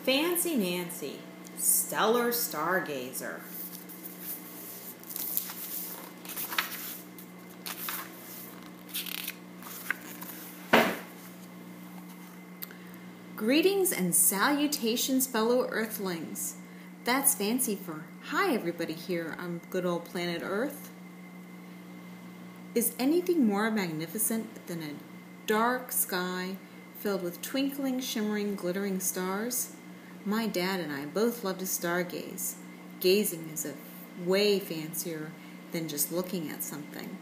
Fancy Nancy, Stellar Stargazer. Greetings and salutations, fellow Earthlings. That's fancy for hi everybody here on good old planet Earth. Is anything more magnificent than a dark sky filled with twinkling, shimmering, glittering stars? My dad and I both love to stargaze. Gazing is a way fancier than just looking at something.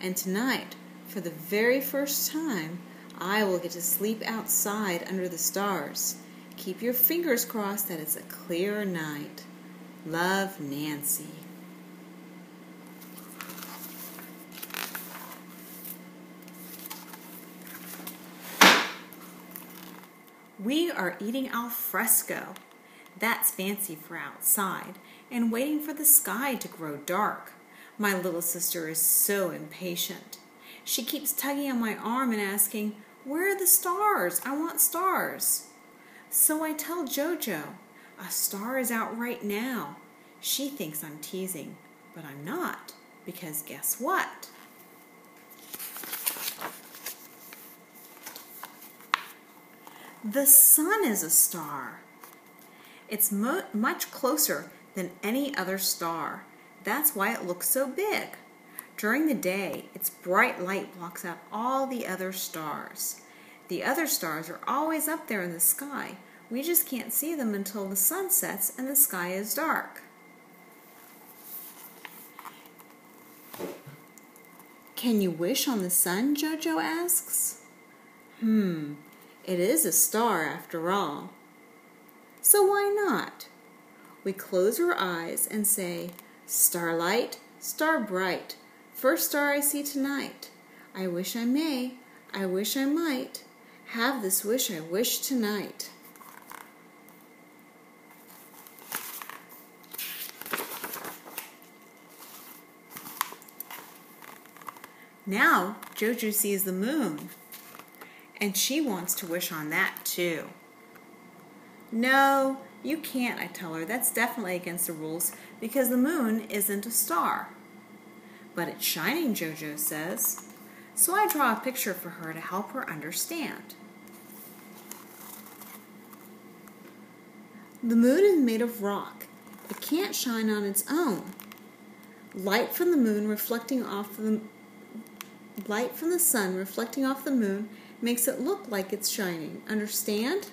And tonight, for the very first time, I will get to sleep outside under the stars. Keep your fingers crossed that it's a clear night. Love, Nancy. We are eating al fresco. That's fancy for outside, and waiting for the sky to grow dark. My little sister is so impatient. She keeps tugging on my arm and asking, "Where are the stars? I want stars." So I tell JoJo, "A star is out right now." She thinks I'm teasing, but I'm not, because guess what? The sun is a star. It's much closer than any other star. That's why it looks so big. During the day, its bright light blocks out all the other stars. The other stars are always up there in the sky. We just can't see them until the sun sets and the sky is dark. Can you wish on the sun? JoJo asks. It is a star after all. So why not? We close our eyes and say, "Starlight, star bright, first star I see tonight. I wish I may, I wish I might, have this wish I wish tonight." Now JoJo sees the moon, and she wants to wish on that too. "No, you can't," I tell her. "That's definitely against the rules because the moon isn't a star." "But it's shining," JoJo says. So I draw a picture for her to help her understand. The moon is made of rock. It can't shine on its own. Light from the sun reflecting off the moon makes it look like it's shining. Understand?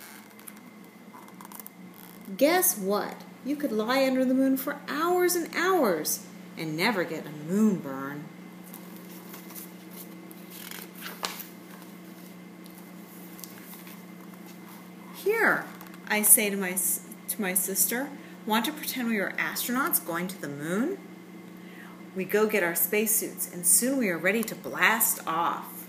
Guess what? You could lie under the moon for hours and hours and never get a moonburn. "Here," I say to my sister, "want to pretend we are astronauts going to the moon?" We go get our spacesuits, and soon we are ready to blast off.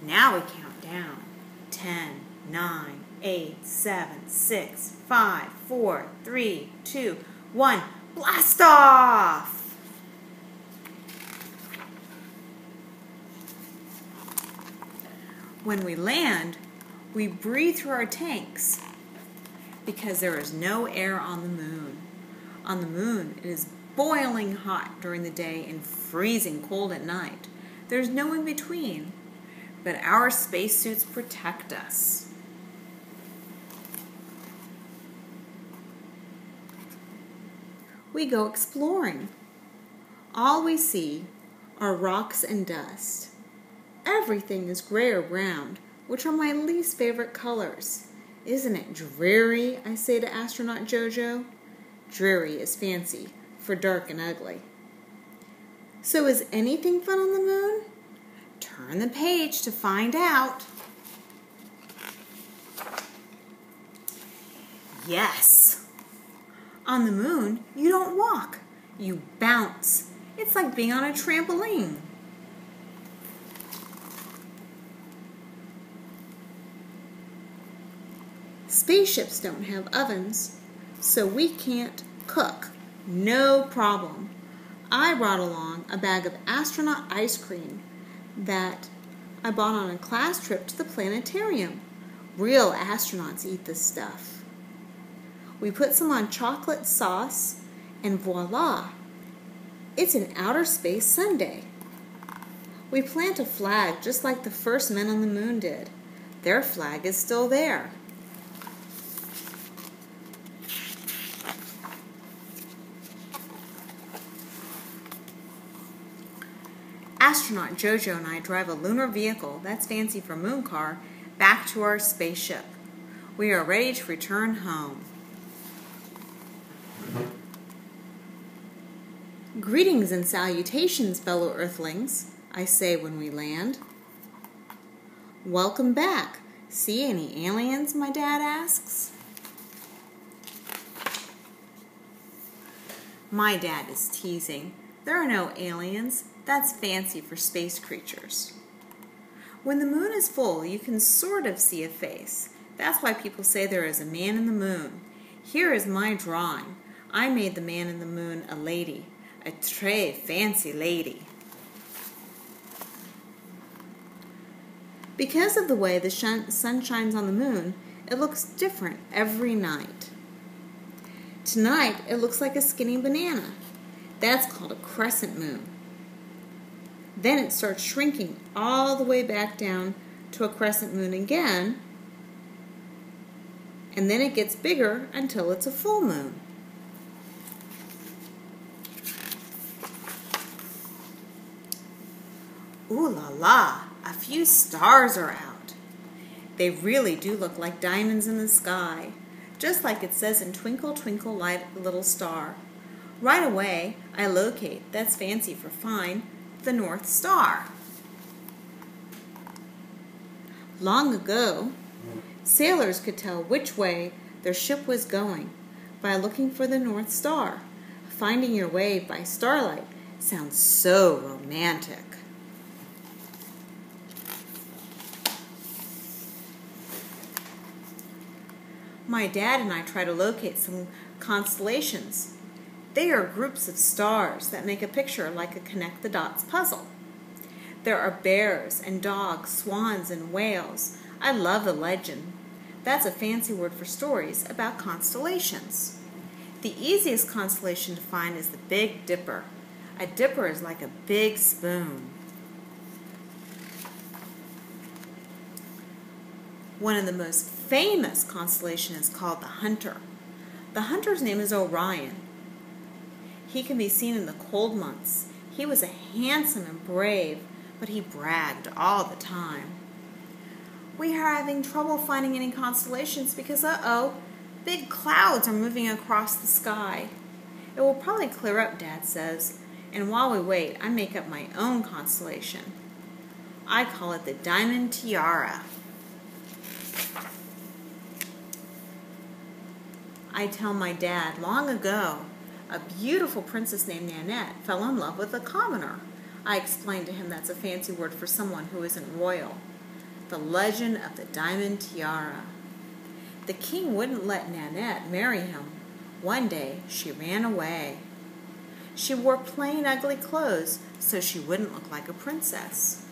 Now we count down. 10, 9, 8, 7, 6, 5, 4, 3, 2, 1. Blast off! When we land, we breathe through our tanks because there is no air on the moon. On the moon, it is boiling hot during the day and freezing cold at night. There's no in between, but our spacesuits protect us. We go exploring. All we see are rocks and dust. Everything is gray or brown, which are my least favorite colors. "Isn't it dreary?" I say to astronaut JoJo. Dreary is fancy for dark and ugly. So is anything fun on the moon? Turn the page to find out. Yes. On the moon, you don't walk. You bounce. It's like being on a trampoline. Spaceships don't have ovens, so we can't cook. No problem. I brought along a bag of astronaut ice cream that I bought on a class trip to the planetarium. Real astronauts eat this stuff. We put some on chocolate sauce, and voila! It's an outer space sundae. We plant a flag just like the first men on the moon did. Their flag is still there. Astronaut Jojo and I drive a lunar vehicle, that's fancy for moon car, back to our spaceship. We are ready to return home. Greetings and salutations, fellow Earthlings, I say when we land. Welcome back. See any aliens, my dad asks. My dad is teasing. There are no aliens. That's fancy for space creatures. When the moon is full, you can sort of see a face. That's why people say there is a man in the moon. Here is my drawing. I made the man in the moon a lady, a très fancy lady. Because of the way the sun shines on the moon, it looks different every night. Tonight, it looks like a skinny banana. That's called a crescent moon. Then it starts shrinking all the way back down to a crescent moon again, and then it gets bigger until it's a full moon. Ooh la la, a few stars are out. They really do look like diamonds in the sky, just like it says in Twinkle Twinkle Little Star. Right away, I locate, that's fancy for fine, the North Star. Long ago, sailors could tell which way their ship was going by looking for the North Star. Finding your way by starlight sounds so romantic. My dad and I try to locate some constellations. They are groups of stars that make a picture like a connect the dots puzzle. There are bears and dogs, swans and whales. I love the legend. That's a fancy word for stories about constellations. The easiest constellation to find is the Big Dipper. A dipper is like a big spoon. One of the most famous constellations is called the Hunter. The Hunter's name is Orion. He can be seen in the cold months. He was a handsome and brave, but he bragged all the time. We are having trouble finding any constellations because, big clouds are moving across the sky. It will probably clear up, Dad says, and while we wait, I make up my own constellation. I call it the Diamond Tiara. I tell my dad long ago, a beautiful princess named Nanette fell in love with a commoner. I explained to him that's a fancy word for someone who isn't royal. The legend of the Diamond Tiara. The king wouldn't let Nanette marry him. One day, she ran away. She wore plain, ugly clothes so she wouldn't look like a princess.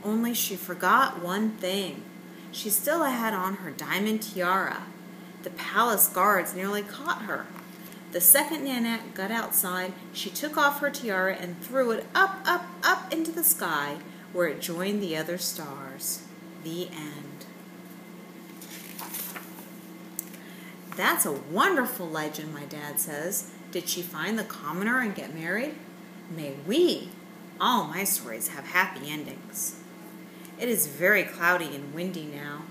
Only she forgot one thing. She still had on her diamond tiara. The palace guards nearly caught her. The second Nanette got outside, she took off her tiara and threw it up, up, up into the sky, where it joined the other stars. The end. That's a wonderful legend, my dad says. Did she find the commoner and get married? May we. All my stories have happy endings. It is very cloudy and windy now.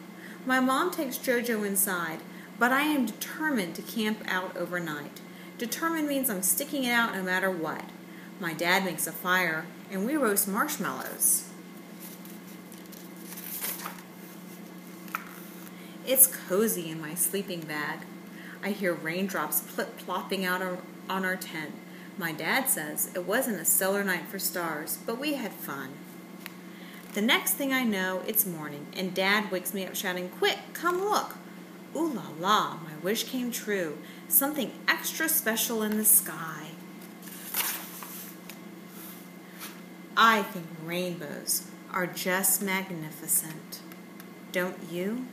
My mom takes Jojo inside, but I am determined to camp out overnight. Determined means I'm sticking it out no matter what. My dad makes a fire, and we roast marshmallows. It's cozy in my sleeping bag. I hear raindrops plip-plopping out on our tent. My dad says it wasn't a stellar night for stars, but we had fun. The next thing I know, it's morning, and Dad wakes me up shouting, "Quick, come look!" Ooh la la, my wish came true. Something extra special in the sky. I think rainbows are just magnificent. Don't you?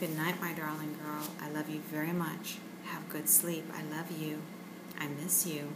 Good night, my darling girl. I love you very much. Have good sleep. I love you. I miss you.